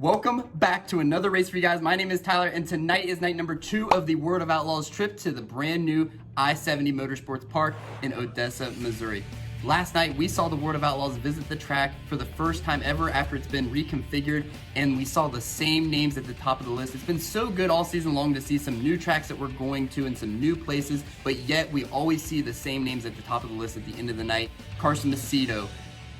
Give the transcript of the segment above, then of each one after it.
Welcome back to another race for you guys. My name is Tyler, and tonight is night number 2 of the World of Outlaws trip to the brand new I-70 Motorsports Park in Odessa, Missouri. Last night, we saw the World of Outlaws visit the track for the first time ever after it's been reconfigured, and we saw the same names at the top of the list. It's been so good all season long to see some new tracks that we're going to and some new places, but yet we always see the same names at the top of the list at the end of the night. CARSON MACEDO,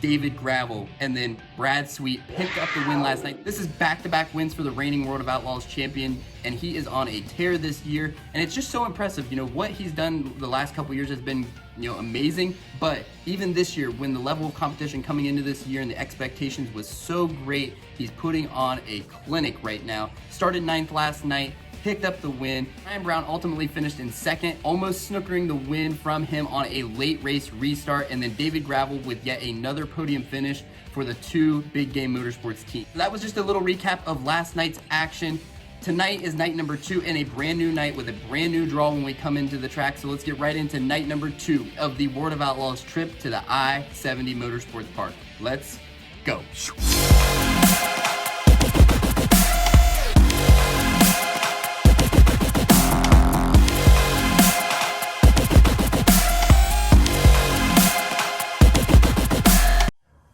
David Gravel, and then Brad Sweet picked up the win last night. This is back-to-back wins for the reigning World of Outlaws champion, and he is on a tear this year, and it's just so impressive. You know, what he's done the last couple years has been, amazing, but even this year, when the level of competition coming into this year and the expectations was so great, he's putting on a clinic right now. Started 9th last night, picked up the win. Ryan Brown ultimately finished in 2nd, almost snookering the win from him on a late race restart, and then David Gravel with yet another podium finish for the 2 Big Game Motorsports team. That was just a little recap of last night's action. Tonight is night number 2 and a brand new night with a brand new draw when we come into the track. So let's get right into night number 2 of the World of Outlaws trip to the I-70 Motorsports Park. Let's go.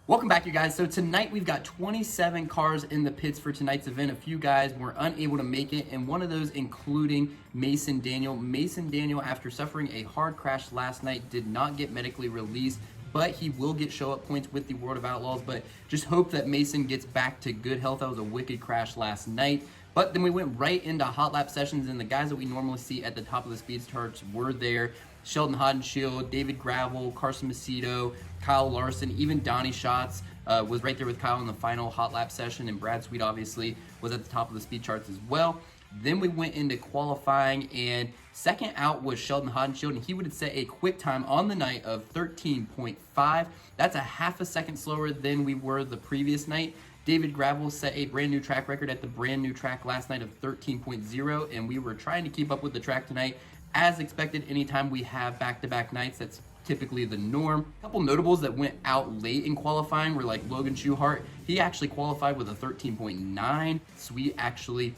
Welcome back, you guys. So tonight we've got 27 cars in the pits for tonight's event. A few guys were unable to make it, and one of those including Mason Daniel. Mason Daniel, after suffering a hard crash last night, did not get medically released, but he will get show-up points with the World of Outlaws. But just hope that Mason gets back to good health. That was a wicked crash last night. But then we went right into hot lap sessions, and the guys that we normally see at the top of the speed charts were there. Sheldon Haudenschild, David Gravel, CARSON MACEDO, Kyle Larson, even DONNY SCHATZ was right there with Kyle in the final hot lap session, and Brad Sweet obviously was at the top of the speed charts as well. Then we went into qualifying, and second out was Sheldon Haudenschild, and he would set a quick time on the night of 13.5. That's a half a second slower than we were the previous night. David Gravel set a brand new track record at the brand new track last night of 13.0, and we were trying to keep up with the track tonight. As expected, anytime we have back-to-back nights, that's typically the norm. A couple notables that went out late in qualifying were like LOGAN SCHUCHART. He actually qualified with a 13.9. Sweet actually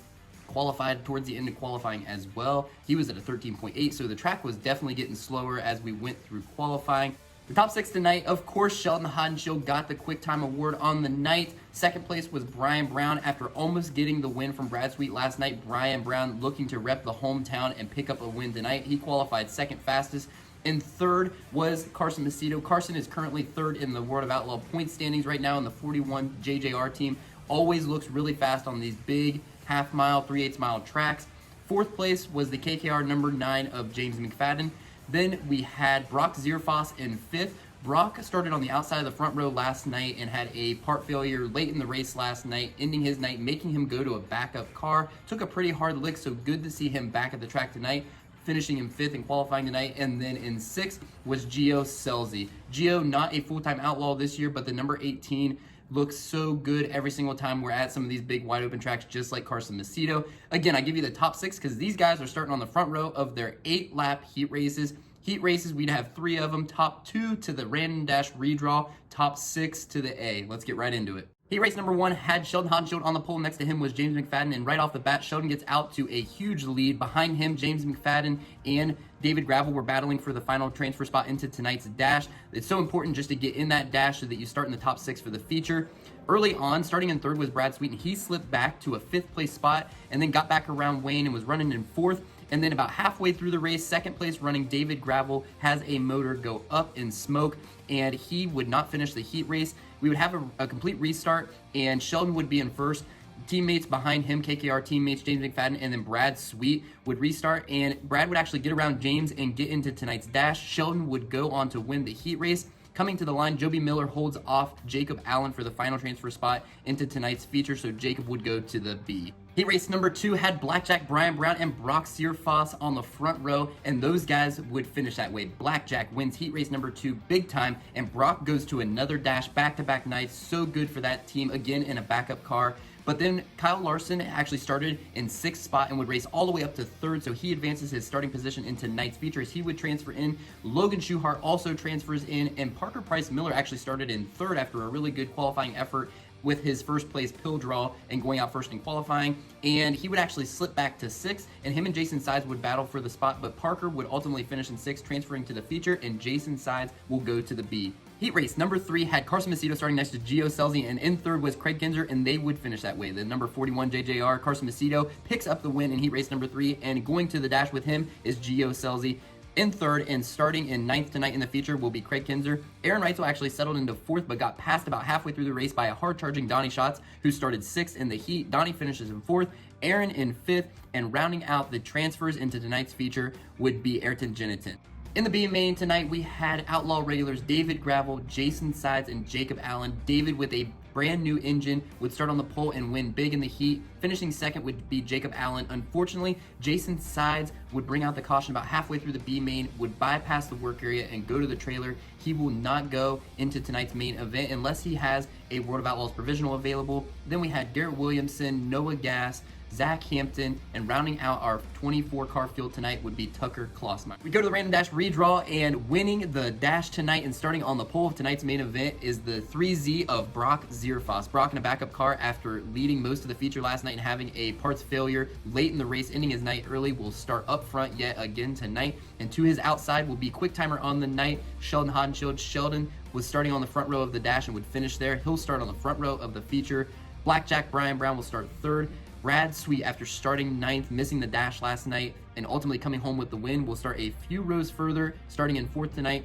qualified towards the end of qualifying as well. He was at a 13.8, so the track was definitely getting slower as we went through qualifying. The top 6 tonight, of course, Sheldon Haudenschild got the Quick Time Award on the night. Second place was Brian Brown after almost getting the win from Brad Sweet last night. Brian Brown looking to rep the hometown and pick up a win tonight. He qualified second fastest. And third was CARSON MACEDO. CARSON is currently 3rd in the World of Outlaw point standings right now in the 41 JJR team. Always looks really fast on these big half-mile, 3/8 mile tracks. 4th place was the KKR number 9 of James McFadden. Then we had Brock Zierfoss in 5th. Brock started on the outside of the front row last night and had a part failure late in the race last night, ending his night, making him go to a backup car. Took a pretty hard lick, so good to see him back at the track tonight, finishing in 5th and qualifying tonight. And then in 6th was Gio Scelzi. Gio, not a full-time outlaw this year, but the number 18 looks so good every single time we're at some of these big wide open tracks, just like CARSON MACEDO. Again, I give you the top 6 because these guys are starting on the front row of their 8-lap heat races. Heat races, we'd have 3 of them. Top 2 to the random dash redraw, top 6 to the A. Let's get right into it. Heat race number 1 had Sheldon Haudenschild on the pole. Next to him was James McFadden, and right off the bat, Sheldon gets out to a huge lead. Behind him, James McFadden and David Gravel were battling for the final transfer spot into tonight's dash. It's so important just to get in that dash so that you start in the top 6 for the feature. Early on, starting in 3rd was Brad Sweet, and he slipped back to a 5th place spot and then got back around Wayne and was running in 4th. And then about halfway through the race, 2nd place running David Gravel has a motor go up in smoke, and he would not finish the heat race. We would have a complete restart, and Sheldon would be in 1st. Teammates behind him, KKR teammates, James McFadden, and then Brad Sweet would restart, and Brad would actually get around James and get into tonight's dash. Sheldon would go on to win the heat race. Coming to the line, Joby Miller holds off Jacob Allen for the final transfer spot into tonight's feature, so Jacob would go to the B. Heat race number 2 had Blackjack Brian Brown and Brock Zierfoss on the front row, and those guys would finish that way. Blackjack wins heat race number 2 big time, and Brock goes to another dash back-to-back nights. So good for that team, again in a backup car. But then Kyle Larson actually started in 6th spot and would race all the way up to 3rd, so he advances his starting position into tonight's features. He would transfer in. Logan Schuchart also transfers in, and Parker Price Miller actually started in 3rd after a really good qualifying effort with his first place pill draw and going out first in qualifying, and he would actually slip back to 6th, and him and Jason Sides would battle for the spot, but Parker would ultimately finish in 6th, transferring to the feature, and Jason Sides will go to the B. Heat race number 3 had CARSON MACEDO starting next to Gio Scelzi, and in 3rd was Craig Kinzer, and they would finish that way. The number 41 JJR, CARSON MACEDO, picks up the win in heat race number 3, and going to the dash with him is Gio Scelzi. In 3rd and starting in 9th tonight in the feature will be Craig Kinzer. Aaron Reitzel actually settled into 4th, but got passed about halfway through the race by a hard-charging DONNY SCHATZ, who started 6th in the heat. Donnie finishes in 4th, Aaron in 5th, and rounding out the transfers into tonight's feature would be Ayrton Genitin. In the B main tonight, we had Outlaw regulars David Gravel, Jason Sides, and Jacob Allen. David, with a brand new engine, would start on the pole and win big in the heat. Finishing 2nd would be Jacob Allen. Unfortunately, Jason Sides would bring out the caution about halfway through the B main, would bypass the work area and go to the trailer. He will not go into tonight's main event unless he has a World of Outlaws provisional available. Then we had Garrett Williamson, Noah Gass, Zach Hampton, and rounding out our 24 car field tonight would be Tucker Klossmeyer. We go to the random dash redraw, and winning the dash tonight and starting on the pole of tonight's main event is the 3Z of Brock Zierfoss. Brock in a backup car after leading most of the feature last night and having a parts failure late in the race, ending his night early, will start up front yet again tonight. And to his outside will be quick timer on the night, Sheldon Haudenschild. Sheldon was starting on the front row of the dash and would finish there. He'll start on the front row of the feature. Blackjack Brian Brown will start 3rd. Brad Sweet, after starting 9th, missing the dash last night, and ultimately coming home with the win, will start a few rows further, starting in 4th tonight.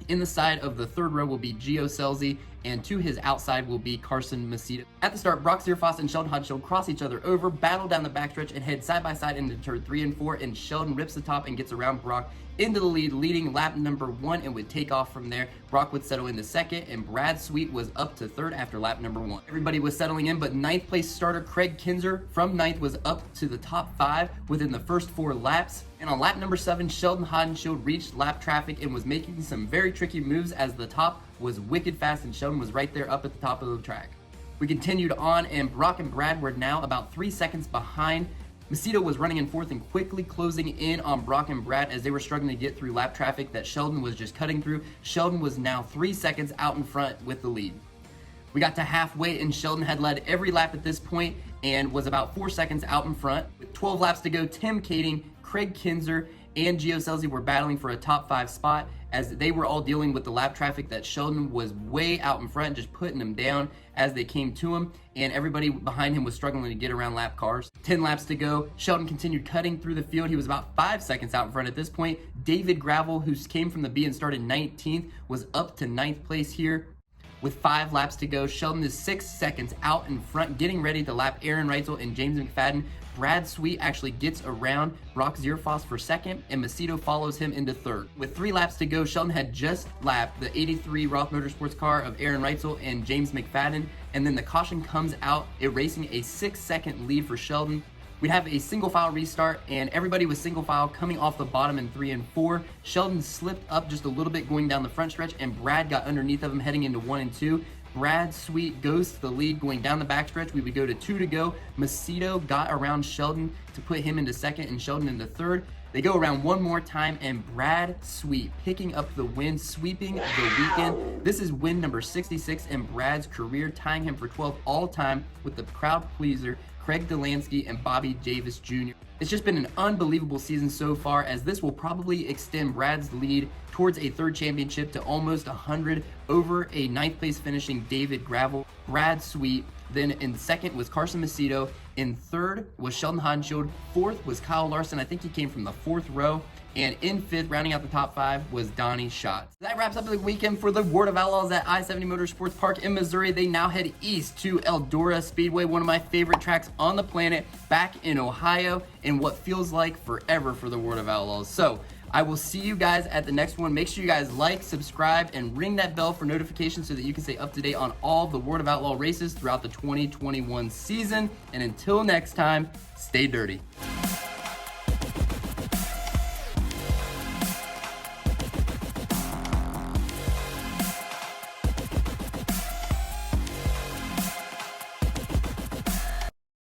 In the side of the 3rd row will be Gio Scelzi, and to his outside will be CARSON MACEDO. At the start, Brock Zierfoss and Sheldon Haudenschild cross each other over, battle down the backstretch, and head side by side into turn 3 and 4, and Sheldon rips the top and gets around Brock into the lead, leading lap number 1, and would take off from there. Brock would settle into 2nd, and Brad Sweet was up to 3rd after lap number 1. Everybody was settling in, but 9th place starter Craig Kinzer from 9th was up to the top 5 within the first 4 laps. And on lap number 7, Sheldon Haudenschild reached lap traffic and was making some very tricky moves as the top was wicked fast, and Sheldon was right there up at the top of the track. We continued on, and Brock and Brad were now about 3 seconds behind. Macedo was running in 4th and quickly closing in on Brock and Brad as they were struggling to get through lap traffic that Sheldon was just cutting through. Sheldon was now 3 seconds out in front with the lead. We got to halfway, and Sheldon had led every lap at this point and was about 4 seconds out in front. With 12 laps to go, Tim Kading, Craig Kinzer, and Gio Scelzi were battling for a top 5 spot as they were all dealing with the lap traffic that Sheldon was way out in front, just putting them down as they came to him, and everybody behind him was struggling to get around lap cars. 10 laps to go, Sheldon continued cutting through the field. He was about 5 seconds out in front at this point. David Gravel, who came from the B and started 19th, was up to 9th place here. With 5 laps to go, Sheldon is 6 seconds out in front, getting ready to lap Aaron Reitzel and James McFadden. Brad Sweet actually gets around Brock Zierfoss for 2nd, and Macedo follows him into 3rd. With 3 laps to go, Sheldon had just lapped the 83 Roth Motorsports car of Aaron Reitzel and James McFadden, and then the caution comes out, erasing a 6-second lead for Sheldon. We'd have a single file restart, and everybody was single file coming off the bottom in 3 and 4. Sheldon slipped up just a little bit going down the front stretch, and Brad got underneath of him heading into 1 and 2. Brad Sweet goes to the lead going down the backstretch. We would go to 2 to go. Macedo got around Sheldon to put him into 2nd and Sheldon into 3rd. They go around one more time, and Brad Sweet picking up the win, sweeping the weekend. This is win number 66 in Brad's career, tying him for 12th all time with the crowd pleaser Craig Delansky and Bobby Davis Jr. It's just been an unbelievable season so far, as this will probably extend Brad's lead towards a 3rd championship to almost 100 over a 9th place finishing David Gravel. Brad Sweet. Then in 2nd was CARSON MACEDO. In 3rd was Sheldon Haudenschild. 4th was Kyle Larson. I think he came from the 4th row. And in 5th, rounding out the top 5, was DONNY SCHATZ. That wraps up the weekend for the World of Outlaws at I-70 Motorsports Park in Missouri. They now head east to Eldora Speedway, one of my favorite tracks on the planet, back in Ohio, in what feels like forever for the World of Outlaws. So I will see you guys at the next one. Make sure you guys like, subscribe, and ring that bell for notifications so that you can stay up to date on all the World of Outlaw races throughout the 2021 season. And until next time, stay dirty.